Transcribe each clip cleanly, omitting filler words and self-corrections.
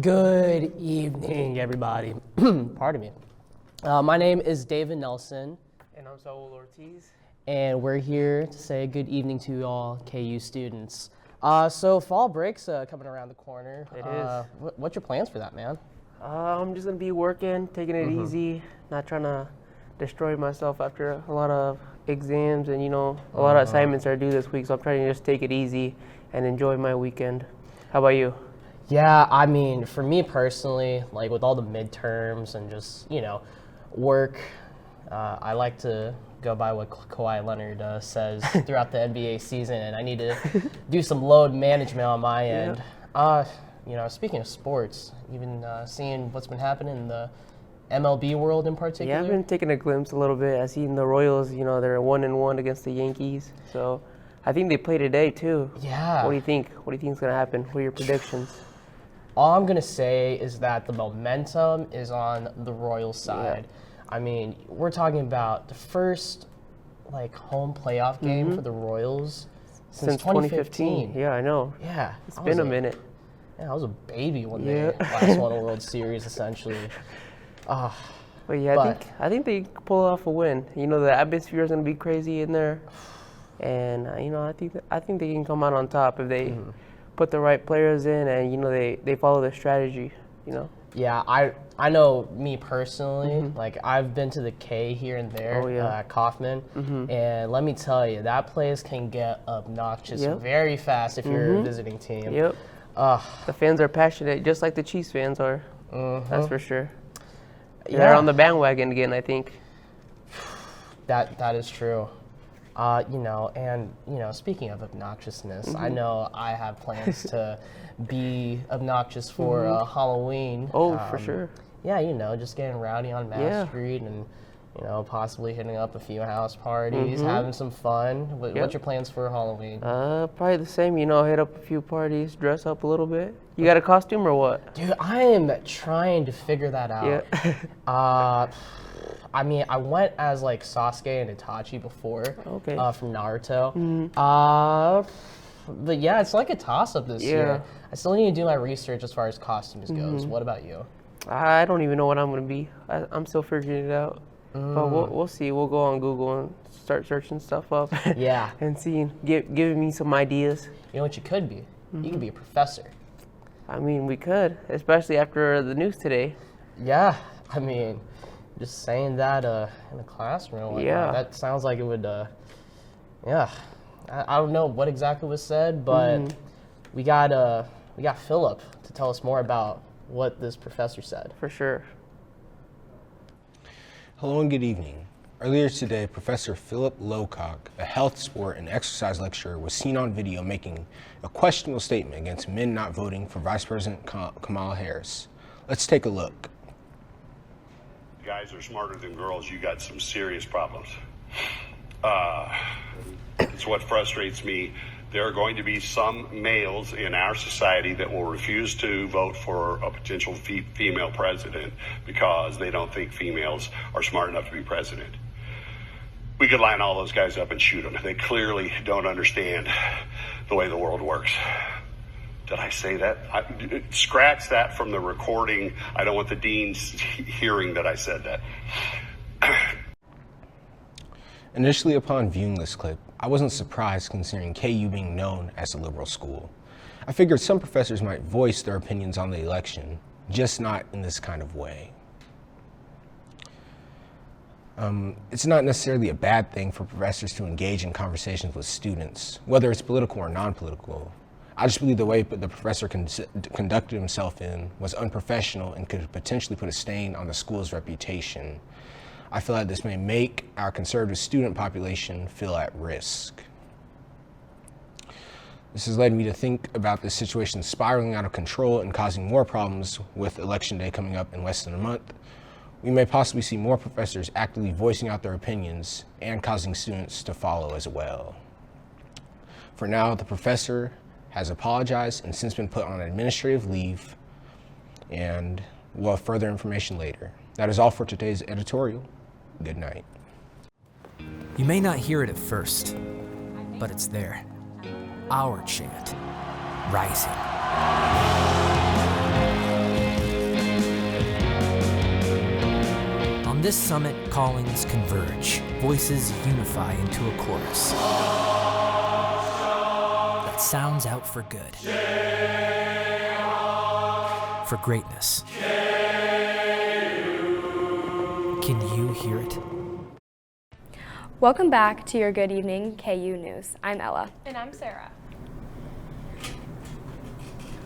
Good evening, everybody. Pardon me. My name is David Nelson. And I'm Saul Ortiz. And we're here to say good evening to all KU students. So fall break's coming around the corner. It is. What's your plans for that, man? I'm just going to be working, taking it easy, not trying to destroy myself after a lot of exams and, a lot of assignments are due this week. So I'm trying to just take it easy and enjoy my weekend. How about you? Yeah, I mean, for me personally, like with all the midterms and just, work, I like to go by what Kawhi Leonard says throughout the NBA season, and I need to do some load management on my end. Speaking of sports, you've been seeing what's been happening in the MLB world in particular? Yeah, I've been taking a glimpse a little bit. I've seen the Royals, they're 1-1 against the Yankees. So I think they play today too. Yeah. What do you think? What do you think is going to happen? What are your predictions? All I'm going to say is that the momentum is on the Royals side. Yeah. I mean, we're talking about the first home playoff game for the Royals since 2015. Yeah, I know. Yeah. It's been a minute. Yeah, I was a baby when they last won a World Series, essentially. But yeah, I think they pull off a win. The atmosphere is going to be crazy in there. And, I think they can come out on top if they put the right players in and, they follow their strategy, Yeah, I know me personally, I've been to the K here and there at Kauffman, and let me tell you, that place can get obnoxious very fast if you're a visiting team. Yep. The fans are passionate, just like the Chiefs fans are. That's for sure. They're on the bandwagon again, I think. That is true. Speaking of obnoxiousness, I know I have plans to be obnoxious for Halloween. Oh, for sure. Yeah, just getting rowdy on Mass Street and, possibly hitting up a few house parties, having some fun. What's your plans for Halloween? Probably the same, hit up a few parties, dress up a little bit. You got a costume or what? Dude, I am trying to figure that out. Yeah. I mean, I went as Sasuke and Itachi before from Naruto. But yeah, it's a toss-up this year. I still need to do my research as far as costumes goes. What about you? I don't even know what I'm going to be. I'm still figuring it out. But we'll see. We'll go on Google and start searching stuff up. Yeah. And giving me some ideas. You know what you could be? You could be a professor. I mean, we could, especially after the news today. Yeah. I mean, just saying that in a classroom. That sounds like it would, I don't know what exactly was said, but we got Philip to tell us more about what this professor said. For sure. Hello and good evening. Earlier today, Professor Philip Lowcock, a health, sport, and exercise lecturer, was seen on video making a questionable statement against men not voting for Vice President Kamala Harris. Let's take a look. Guys are smarter than girls. You got some serious problems. It's what frustrates me. There are going to be some males in our society that will refuse to vote for a potential female president because they don't think females are smart enough to be president. We could line all those guys up and shoot them. They clearly don't understand the way the world works. Did I say that? Scratch that from the recording. I don't want the deans hearing that I said that. Initially, upon viewing this clip, I wasn't surprised considering KU being known as a liberal school. I figured some professors might voice their opinions on the election, just not in this kind of way. It's not necessarily a bad thing for professors to engage in conversations with students, whether it's political or non-political. I just believe the way the professor conducted himself in was unprofessional and could potentially put a stain on the school's reputation. I feel like this may make our conservative student population feel at risk. This has led me to think about this situation spiraling out of control and causing more problems with Election Day coming up in less than a month. We may possibly see more professors actively voicing out their opinions and causing students to follow as well. For now, the professor has apologized and since been put on administrative leave, and we'll have further information later. That is all for today's editorial. Good night. You may not hear it at first, but it's there. Our chant, rising. On this summit, callings converge, voices unify into a chorus that sounds out for good, for greatness. Can you hear it? Welcome back to your Good Evening KU News. I'm Ella. And I'm Sarah.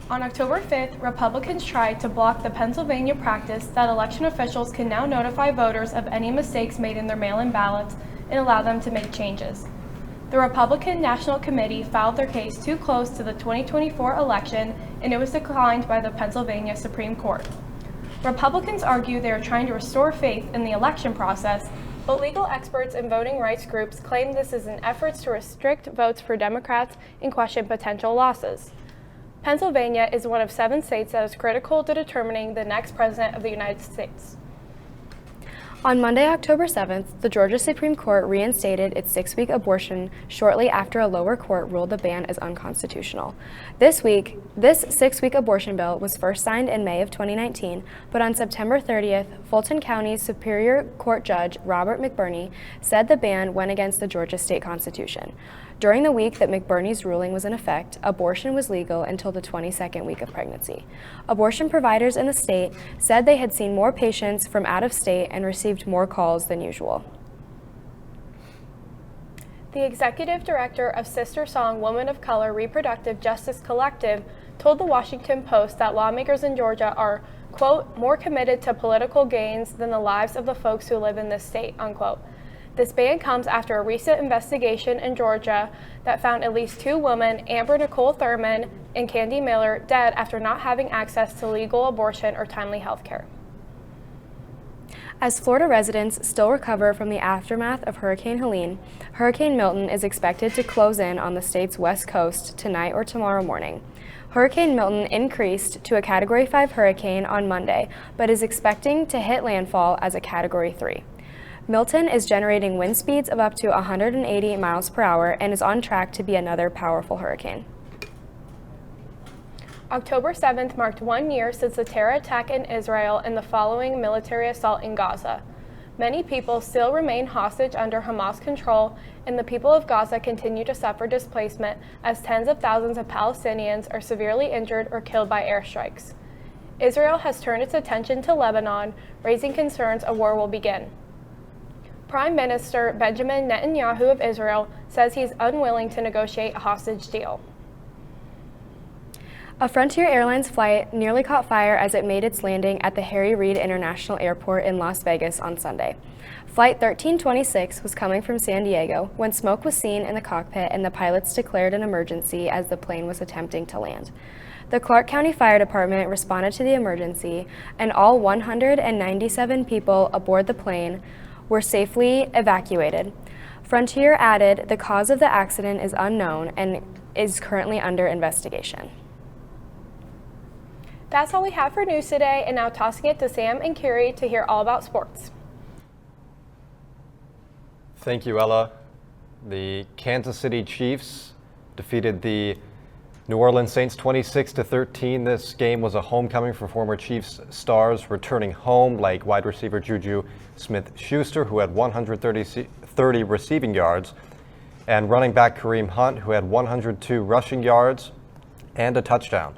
On October 5th, Republicans tried to block the Pennsylvania practice that election officials can now notify voters of any mistakes made in their mail-in ballots and allow them to make changes. The Republican National Committee filed their case too close to the 2024 election, and it was declined by the Pennsylvania Supreme Court. Republicans argue they are trying to restore faith in the election process, but legal experts and voting rights groups claim this is an effort to restrict votes for Democrats and question potential losses. Pennsylvania is one of 7 states that is critical to determining the next president of the United States. On Monday, October 7th, the Georgia Supreme Court reinstated its 6-week abortion shortly after a lower court ruled the ban as unconstitutional. This 6-week abortion bill was first signed in May of 2019, but on September 30th, Fulton County Superior Court Judge Robert McBurney said the ban went against the Georgia state constitution. During the week that McBurney's ruling was in effect, abortion was legal until the 22nd week of pregnancy. Abortion providers in the state said they had seen more patients from out of state and received more calls than usual. The executive director of Sister Song Women of Color Reproductive Justice Collective told the Washington Post that lawmakers in Georgia are, quote, more committed to political gains than the lives of the folks who live in this state, unquote. This ban comes after a recent investigation in Georgia that found at least 2 women, Amber Nicole Thurman and Candy Miller, dead after not having access to legal abortion or timely health care. As Florida residents still recover from the aftermath of Hurricane Helene, Hurricane Milton is expected to close in on the state's west coast tonight or tomorrow morning. Hurricane Milton increased to a Category 5 hurricane on Monday, but is expecting to hit landfall as a Category 3. Milton is generating wind speeds of up to 180 miles per hour and is on track to be another powerful hurricane. October 7th marked 1 year since the terror attack in Israel and the following military assault in Gaza. Many people still remain hostage under Hamas control, and the people of Gaza continue to suffer displacement as tens of thousands of Palestinians are severely injured or killed by airstrikes. Israel has turned its attention to Lebanon, raising concerns a war will begin. Prime Minister Benjamin Netanyahu of Israel says he's unwilling to negotiate a hostage deal. A Frontier Airlines flight nearly caught fire as it made its landing at the Harry Reid International Airport in Las Vegas on Sunday. Flight 1326 was coming from San Diego when smoke was seen in the cockpit and the pilots declared an emergency as the plane was attempting to land. The Clark County Fire Department responded to the emergency, and all 197 people aboard the plane were safely evacuated. Frontier added the cause of the accident is unknown and is currently under investigation. That's all we have for news today, and now tossing it to Sam and Carrie to hear all about sports. Thank you, Ella. The Kansas City Chiefs defeated the New Orleans Saints 26-13. This game was a homecoming for former Chiefs stars returning home, like wide receiver Juju Smith-Schuster, who had 130 receiving yards, and running back Kareem Hunt, who had 102 rushing yards and a touchdown.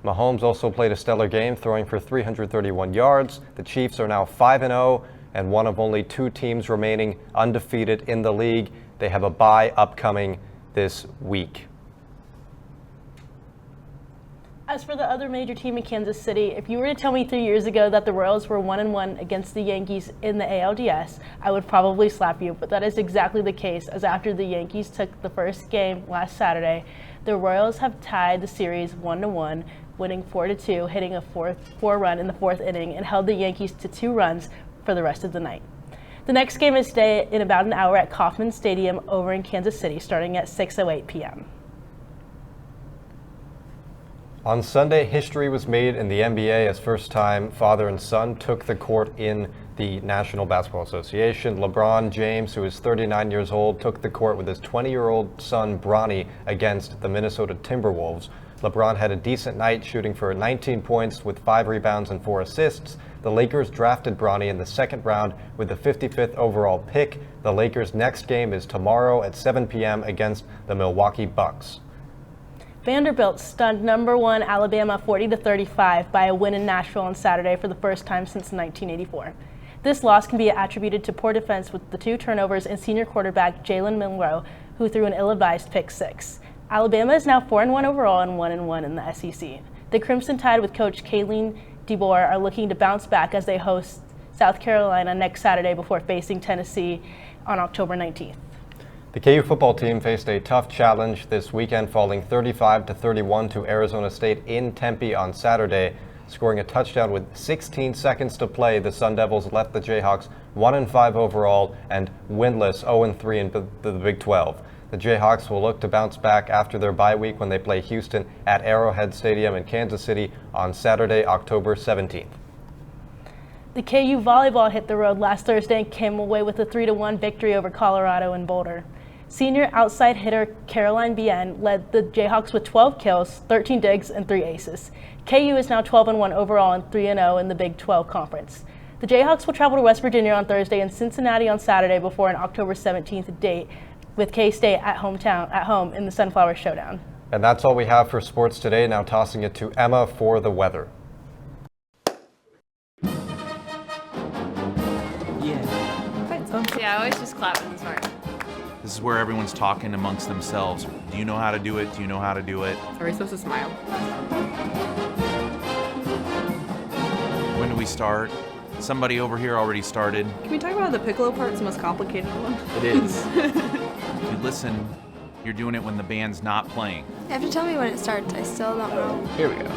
Mahomes also played a stellar game, throwing for 331 yards. The Chiefs are now 5-0 and one of only 2 teams remaining undefeated in the league. They have a bye upcoming this week. As for the other major team in Kansas City, if you were to tell me 3 years ago that the Royals were 1-1 against the Yankees in the ALDS, I would probably slap you, but that is exactly the case, as after the Yankees took the first game last Saturday, the Royals have tied the series 1-1, winning 4-2, hitting a 4-run in the 4th inning, and held the Yankees to 2 runs for the rest of the night. The next game is today in about an hour at Kauffman Stadium over in Kansas City, starting at 6:08 p.m. On Sunday, history was made in the NBA as first-time father and son took the court in the National Basketball Association. LeBron James, who is 39 years old, took the court with his 20-year-old son, Bronny, against the Minnesota Timberwolves. LeBron had a decent night, shooting for 19 points with 5 rebounds and 4 assists. The Lakers drafted Bronny in the second round with the 55th overall pick. The Lakers' next game is tomorrow at 7 p.m. against the Milwaukee Bucks. Vanderbilt stunned number 1 Alabama 40-35 by a win in Nashville on Saturday for the first time since 1984. This loss can be attributed to poor defense with the 2 turnovers and senior quarterback Jalen Monroe, who threw an ill-advised pick 6. Alabama is now 4-1 overall and 1-1 in the SEC. The Crimson Tide with coach Kalen DeBoer are looking to bounce back as they host South Carolina next Saturday before facing Tennessee on October 19th. The KU football team faced a tough challenge this weekend, falling 35-31 to Arizona State in Tempe on Saturday. Scoring a touchdown with 16 seconds to play, the Sun Devils left the Jayhawks 1-5 overall and winless 0-3 in the Big 12. The Jayhawks will look to bounce back after their bye week when they play Houston at Arrowhead Stadium in Kansas City on Saturday, October 17th. The KU volleyball hit the road last Thursday and came away with a 3-1 victory over Colorado in Boulder. Senior outside hitter Caroline Bien led the Jayhawks with 12 kills, 13 digs, and 3 aces. KU is now 12-1 overall and 3-0 in the Big 12 Conference. The Jayhawks will travel to West Virginia on Thursday and Cincinnati on Saturday before an October 17th date with K-State at home in the Sunflower Showdown. And that's all we have for sports today. Now tossing it to Emma for the weather. Yeah, I always just clap in this part. This is where everyone's talking amongst themselves. Do you know how to do it? Do you know how to do it? Are we supposed to smile? When do we start? Somebody over here already started. Can we talk about the piccolo part's the most complicated one? It is. If you listen, you're doing it when the band's not playing. You have to tell me when it starts. I still don't know. Here we go.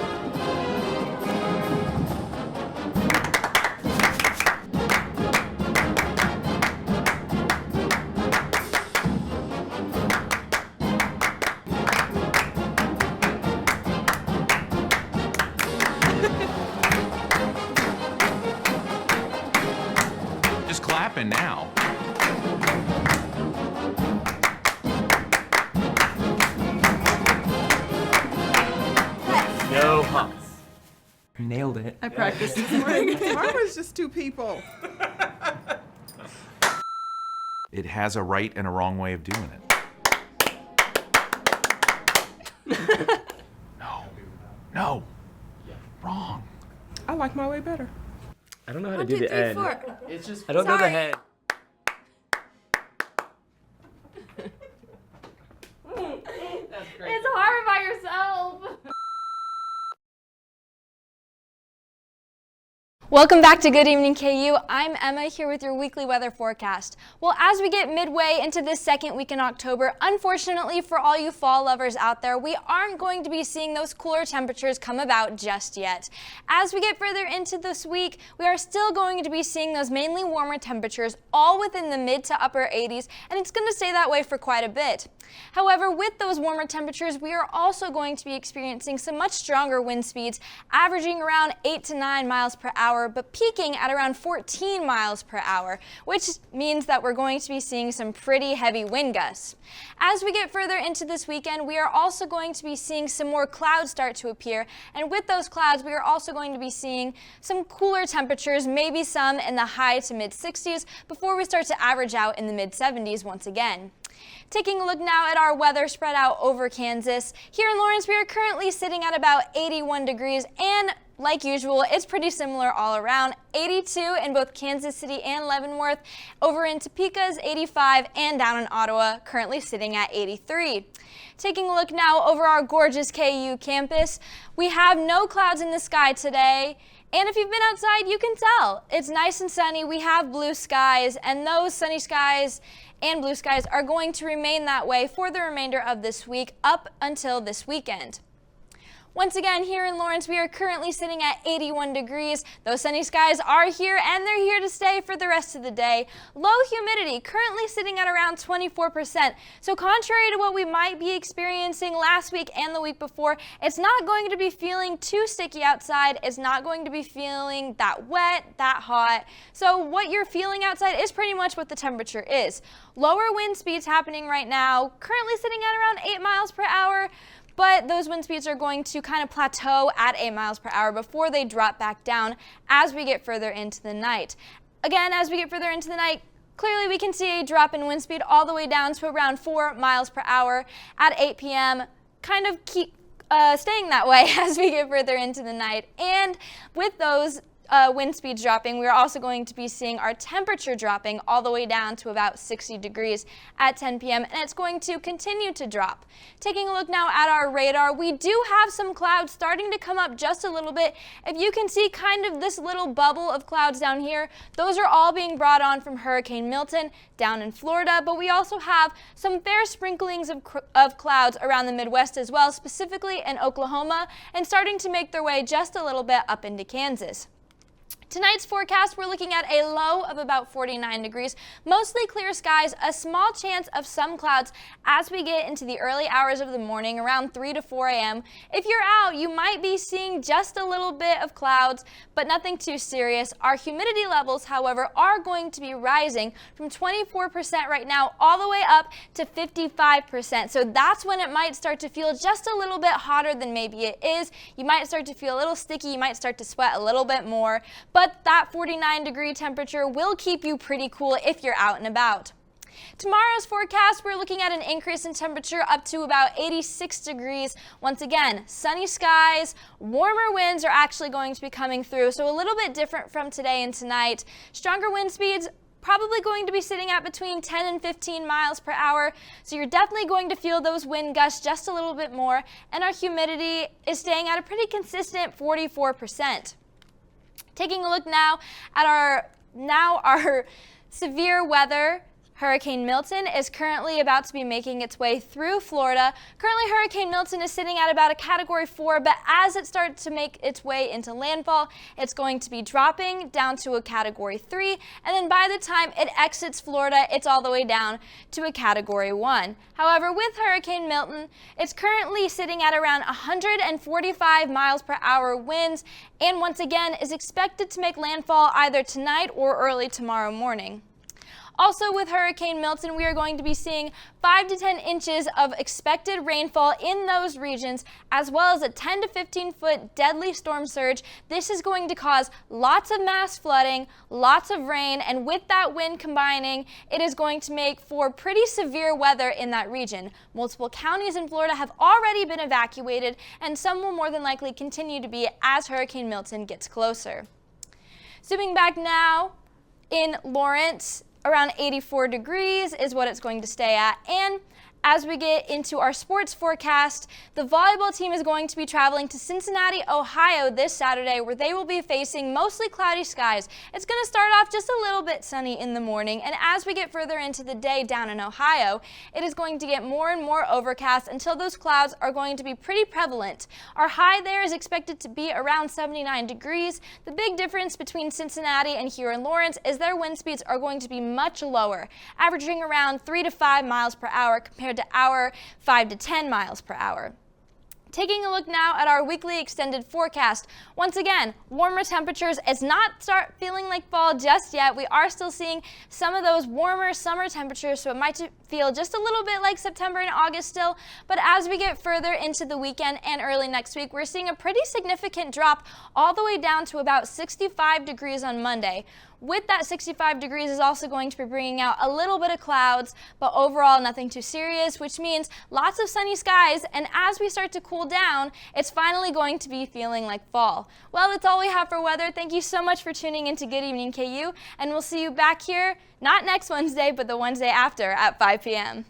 Just clapping now. No humps. Nailed it. I practiced this morning. Mine was just 2 people. It has a right and a wrong way of doing it. No. Wrong. I like my way better. I don't know how to do the end. 4. It's just I don't know the head. It's hard by yourself. Welcome back to Good Evening KU. I'm Emma here with your weekly weather forecast. Well, as we get midway into this second week in October, unfortunately for all you fall lovers out there, we aren't going to be seeing those cooler temperatures come about just yet. As we get further into this week, we are still going to be seeing those mainly warmer temperatures all within the mid to upper 80s, and it's going to stay that way for quite a bit. However, with those warmer temperatures, we are also going to be experiencing some much stronger wind speeds, averaging around 8 to 9 miles per hour, but peaking at around 14 miles per hour, which means that we're going to be seeing some pretty heavy wind gusts. As we get further into this weekend, we are also going to be seeing some more clouds start to appear, and with those clouds, we are also going to be seeing some cooler temperatures, maybe some in the high to mid 60s, before we start to average out in the mid 70s once again. Taking a look now at our weather spread out over Kansas. Here in Lawrence, we are currently sitting at about 81 degrees, and like usual, it's pretty similar all around. 82 in both Kansas City and Leavenworth. Over in Topeka is 85, and down in Ottawa, currently sitting at 83. Taking a look now over our gorgeous KU campus, we have no clouds in the sky today. And if you've been outside, you can tell. It's nice and sunny. We have blue skies, and those sunny skies and blue skies are going to remain that way for the remainder of this week up until this weekend. Once again, here in Lawrence, we are currently sitting at 81 degrees. Those sunny skies are here, and they're here to stay for the rest of the day. Low humidity, currently sitting at around 24%. So contrary to what we might be experiencing last week and the week before, it's not going to be feeling too sticky outside. It's not going to be feeling that wet, that hot. So what you're feeling outside is pretty much what the temperature is. Lower wind speeds happening right now, currently sitting at around 8 miles per hour. but those wind speeds are going to kind of plateau at 8 miles per hour before they drop back down as we get further into the night. Again, as we get further into the night, clearly we can see a drop in wind speed all the way down to around 4 miles per hour at 8 p.m., kind of keep staying that way as we get further into the night. And with those wind speeds dropping, we are also going to be seeing our temperature dropping all the way down to about 60 degrees at 10 p.m. and it's going to continue to drop. Taking a look now at our radar, we do have some clouds starting to come up just a little bit. If you can see kind of this little bubble of clouds down here, those are all being brought on from Hurricane Milton down in Florida, but we also have some fair sprinklings of clouds around the Midwest as well, specifically in Oklahoma, and starting to make their way just a little bit up into Kansas. Tonight's forecast, we're looking at a low of about 49 degrees, mostly clear skies, a small chance of some clouds as we get into the early hours of the morning, around 3 to 4 a.m. If you're out, you might be seeing just a little bit of clouds, but nothing too serious. Our humidity levels, however, are going to be rising from 24% right now all the way up to 55%. So that's when it might start to feel just a little bit hotter than maybe it is. You might start to feel a little sticky, you might start to sweat a little bit more. But that 49-degree temperature will keep you pretty cool if you're out and about. Tomorrow's forecast, we're looking at an increase in temperature up to about 86 degrees. Once again, sunny skies, warmer winds are actually going to be coming through, so a little bit different from today and tonight. Stronger wind speeds probably going to be sitting at between 10 and 15 miles per hour, so you're definitely going to feel those wind gusts just a little bit more, and our humidity is staying at a pretty consistent 44%. Taking a look now at our severe weather. Hurricane Milton is currently about to be making its way through Florida. Currently, Hurricane Milton is sitting at about a Category 4, but as it starts to make its way into landfall, it's going to be dropping down to a Category 3, and then by the time it exits Florida, it's all the way down to a Category 1. However, with Hurricane Milton, it's currently sitting at around 145 miles per hour winds, and once again is expected to make landfall either tonight or early tomorrow morning. Also with Hurricane Milton, we are going to be seeing 5 to 10 inches of expected rainfall in those regions, as well as a 10 to 15 foot deadly storm surge. This is going to cause lots of mass flooding, lots of rain, and with that wind combining, it is going to make for pretty severe weather in that region. Multiple counties in Florida have already been evacuated, and some will more than likely continue to be as Hurricane Milton gets closer. Zooming back now, in Lawrence, around 84 degrees is what it's going to stay at. And as we get into our sports forecast, the volleyball team is going to be traveling to Cincinnati, Ohio this Saturday, where they will be facing mostly cloudy skies. It's going to start off just a little bit sunny in the morning, and as we get further into the day down in Ohio, it is going to get more and more overcast until those clouds are going to be pretty prevalent. Our high there is expected to be around 79 degrees. The big difference between Cincinnati and here in Lawrence is their wind speeds are going to be much lower, averaging around 3 to 5 miles per hour compared to our 5 to 10 miles per hour. Taking a look now at our weekly extended forecast. Once again, warmer temperatures. It's not start feeling like fall just yet. We are still seeing some of those warmer summer temperatures, so it might feel just a little bit like September and August still. But as we get further into the weekend and early next week, we're seeing a pretty significant drop all the way down to about 65 degrees on Monday. With that 65 degrees is also going to be bringing out a little bit of clouds, but overall nothing too serious, which means lots of sunny skies, and as we start to cool down, it's finally going to be feeling like fall. Well, that's all we have for weather. Thank you so much for tuning in to Good Evening KU, and we'll see you back here, not next Wednesday, but the Wednesday after at 5 p.m.